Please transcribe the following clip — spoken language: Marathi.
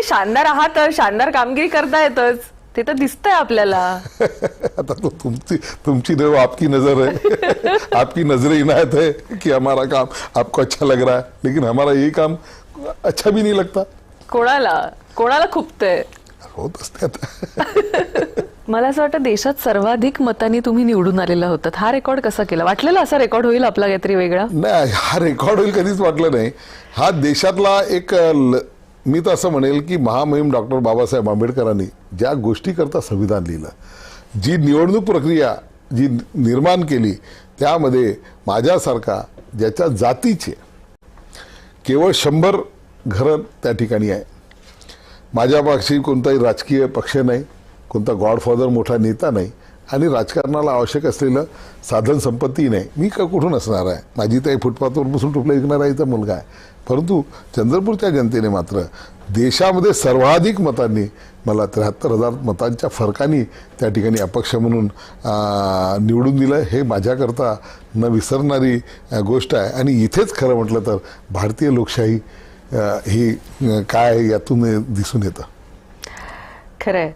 शानदार आहात, शानदार कामगिरी करतायतच, ते तर दिसतंय आपल्याला. आता तो तुमची नजर, आपकी नजर है. आपकी नजर इनायत है कि हमारा काम आपको अच्छा लग रहा है, लेकिन हमारा ये काम अच्छा भी नहीं लगता. कोणाला कोणाला खुपतंय. होत असते आता. मला असं वाटतं देशात सर्वाधिक मतांनी तुम्ही निवडून आलेला होतात. हा रेकॉर्ड कसा केला? वाटलेला असा रेकॉर्ड होईल आपला काहीतरी वेगळा? नाही, हा रेकॉर्ड होईल कधीच वाटलं नाही. हा देशातला एक मी तर असं म्हणेल की महामहिम डॉक्टर बाबासाहेब आंबेडकरांनी ज्या गोष्टीकरता संविधान लिहिलं, जी निवडणूक प्रक्रिया जी निर्माण केली, त्यामध्ये माझ्यासारखा ज्याच्या जातीचे केवळ 100 घरं त्या ठिकाणी आहे. माझ्यापाशी कोणताही राजकीय पक्ष नाही, कोणता गॉडफादर मोठा नेता नाही, आणि राजकारणाला आवश्यक असलेलं साधन संपत्ती नाही. मी का कुठून असणार आहे? माझी तर फुटपाथवर बसून टोपलं विकणारा इथं मुलगा आहे. परंतु चंद्रपूरच्या जनतेने मात्र देशामध्ये सर्वाधिक मतांनी मला 73,000 मतांच्या फरकाने त्या ठिकाणी अपक्ष म्हणून निवडून दिलं. हे माझ्याकरता न विसरणारी गोष्ट आहे. आणि इथेच खरं म्हटलं तर भारतीय लोकशाही ही काय यातून दिसून येतं. खरंय.